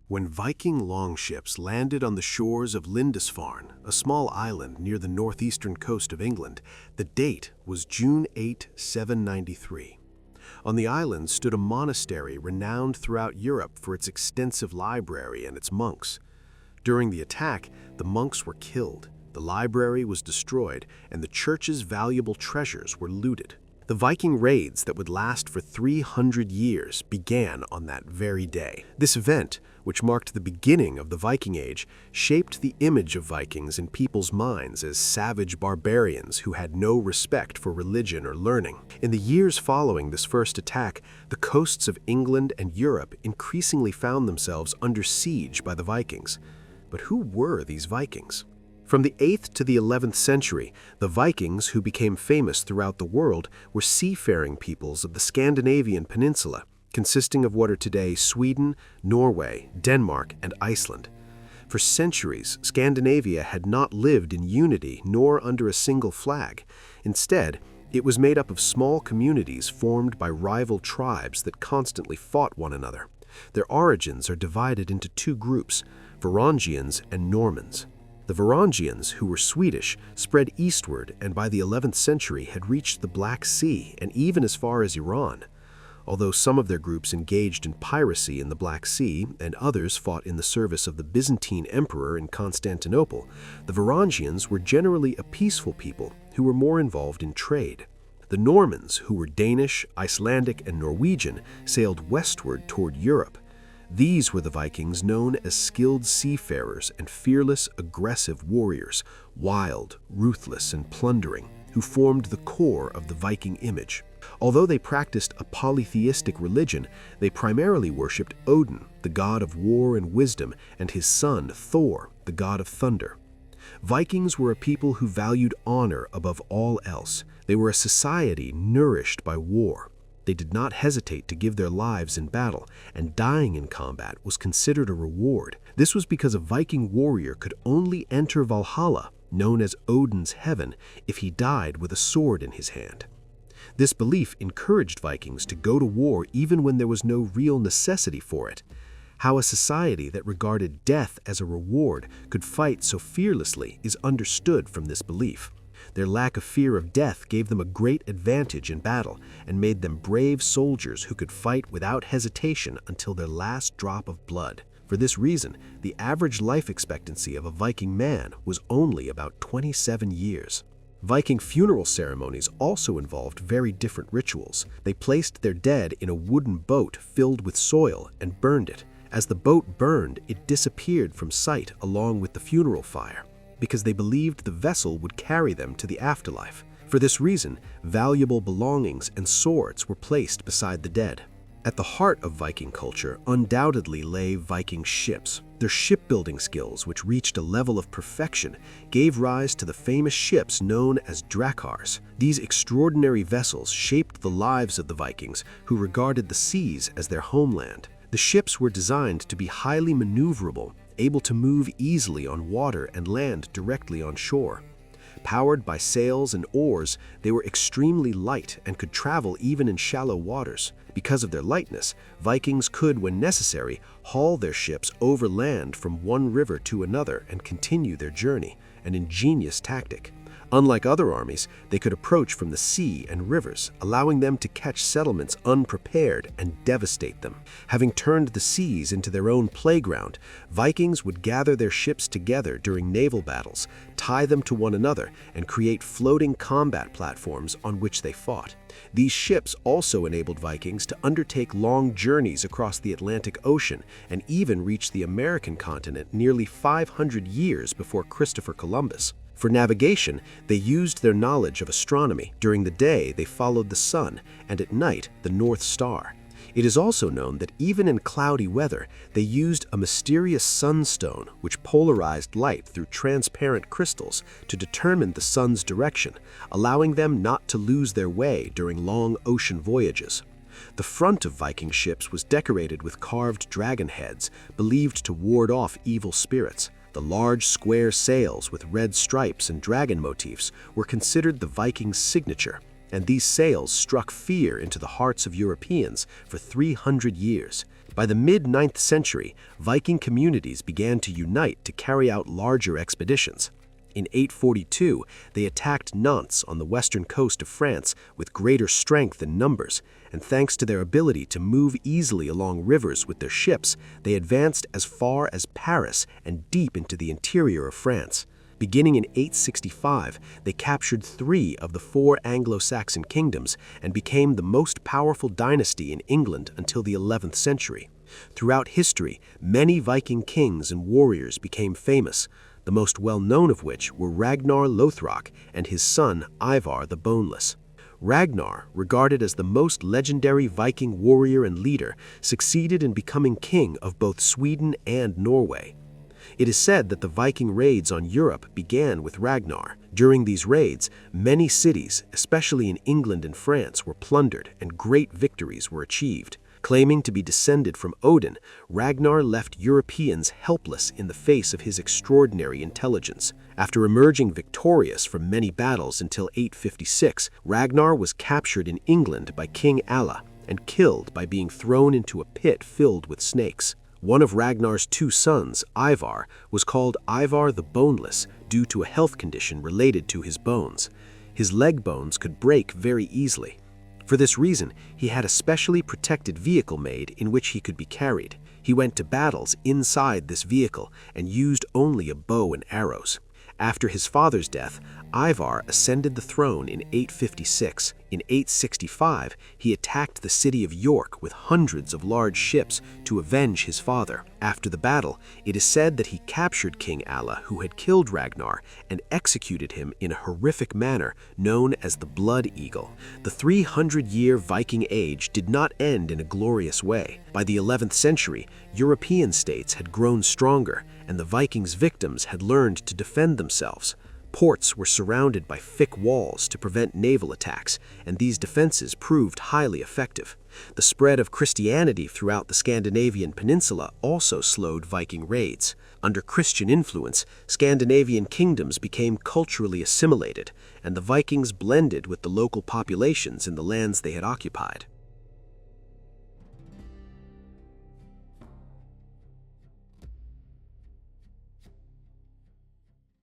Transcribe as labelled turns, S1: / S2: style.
S1: When Viking longships landed on the shores of Lindisfarne, a small island near the northeastern coast of England, the date was June 8, 793. On the island stood a monastery renowned throughout Europe for its extensive library and its monks. During the attack, the monks were killed, the library was destroyed, and the church's valuable treasures were looted. The Viking raids that would last for 300 years began on that very day. This event, which marked the beginning of the Viking Age, shaped the image of Vikings in people's minds as savage barbarians who had no respect for religion or learning. In the years following this first attack, the coasts of England and Europe increasingly found themselves under siege by the Vikings. But who were these Vikings? From the 8th to the 11th century, the Vikings, who became famous throughout the world, were seafaring peoples of the Scandinavian peninsula, consisting of what are today Sweden, Norway, Denmark, and Iceland. For centuries, Scandinavia had not lived in unity nor under a single flag. Instead, it was made up of small communities formed by rival tribes that constantly fought one another. Their origins are divided into two groups, Varangians and Normans. The Varangians, who were Swedish, spread eastward and by the 11th century had reached the Black Sea and even as far as Iran. Although some of their groups engaged in piracy in the Black Sea and others fought in the service of the Byzantine emperor in Constantinople, the Varangians were generally a peaceful people who were more involved in trade. The Normans, who were Danish, Icelandic, and Norwegian, sailed westward toward Europe. These were the Vikings known as skilled seafarers and fearless, aggressive warriors, wild, ruthless, and plundering, who formed the core of the Viking image. Although they practiced a polytheistic religion, they primarily worshipped Odin, the god of war and wisdom, and his son, Thor, the god of thunder. Vikings were a people who valued honor above all else. They were a society nourished by war. They did not hesitate to give their lives in battle, and dying in combat was considered a reward. This was because a Viking warrior could only enter Valhalla, known as Odin's heaven, if he died with a sword in his hand. This belief encouraged Vikings to go to war even when there was no real necessity for it. How a society that regarded death as a reward could fight so fearlessly is understood from this belief. Their lack of fear of death gave them a great advantage in battle and made them brave soldiers who could fight without hesitation until their last drop of blood. For this reason, the average life expectancy of a Viking man was only about 27 years. Viking funeral ceremonies also involved very different rituals. They placed their dead in a wooden boat filled with soil and burned it. As the boat burned, it disappeared from sight along with the funeral fire, because they believed the vessel would carry them to the afterlife. For this reason, valuable belongings and swords were placed beside the dead. At the heart of Viking culture undoubtedly lay Viking ships. Their shipbuilding skills, which reached a level of perfection, gave rise to the famous ships known as drakars. These extraordinary vessels shaped the lives of the Vikings, who regarded the seas as their homeland. The ships were designed to be highly maneuverable, able to move easily on water and land directly on shore. Powered by sails and oars, they were extremely light and could travel even in shallow waters. Because of their lightness, Vikings could, when necessary, haul their ships over land from one river to another and continue their journey, an ingenious tactic. Unlike other armies, they could approach from the sea and rivers, allowing them to catch settlements unprepared and devastate them. Having turned the seas into their own playground, Vikings would gather their ships together during naval battles, tie them to one another, and create floating combat platforms on which they fought. These ships also enabled Vikings to undertake long journeys across the Atlantic Ocean and even reach the American continent nearly 500 years before Christopher Columbus. For navigation, they used their knowledge of astronomy. During the day, they followed the sun, and at night, the North Star. It is also known that even in cloudy weather, they used a mysterious sunstone which polarized light through transparent crystals to determine the sun's direction, allowing them not to lose their way during long ocean voyages. The front of Viking ships was decorated with carved dragon heads, believed to ward off evil spirits. The large square sails with red stripes and dragon motifs were considered the Vikings' signature, and these sails struck fear into the hearts of Europeans for 300 years. By the mid-9th century, Viking communities began to unite to carry out larger expeditions. In 842, they attacked Nantes on the western coast of France with greater strength and numbers, and thanks to their ability to move easily along rivers with their ships, they advanced as far as Paris and deep into the interior of France. Beginning in 865, they captured 3 of the 4 Anglo-Saxon kingdoms and became the most powerful dynasty in England until the 11th century. Throughout history, many Viking kings and warriors became famous, the most well-known of which were Ragnar Lothbrok and his son Ivar the Boneless. Ragnar, regarded as the most legendary Viking warrior and leader, succeeded in becoming king of both Sweden and Norway. It is said that the Viking raids on Europe began with Ragnar. During these raids, many cities, especially in England and France, were plundered and great victories were achieved. Claiming to be descended from Odin, Ragnar left Europeans helpless in the face of his extraordinary intelligence. After emerging victorious from many battles until 856, Ragnar was captured in England by King Alla and killed by being thrown into a pit filled with snakes. One of Ragnar's 2 sons, Ivar, was called Ivar the Boneless due to a health condition related to his bones. His leg bones could break very easily. For this reason, he had a specially protected vehicle made in which he could be carried. He went to battles inside this vehicle and used only a bow and arrows. After his father's death, Ivar ascended the throne in 856. In 865, he attacked the city of York with hundreds of large ships to avenge his father. After the battle, it is said that he captured King Alla, who had killed Ragnar, and executed him in a horrific manner known as the Blood Eagle. The 300-year Viking Age did not end in a glorious way. By the 11th century, European states had grown stronger, and the Vikings' victims had learned to defend themselves. Ports were surrounded by thick walls to prevent naval attacks, and these defenses proved highly effective. The spread of Christianity throughout the Scandinavian peninsula also slowed Viking raids. Under Christian influence, Scandinavian kingdoms became culturally assimilated, and the Vikings blended with the local populations in the lands they had occupied.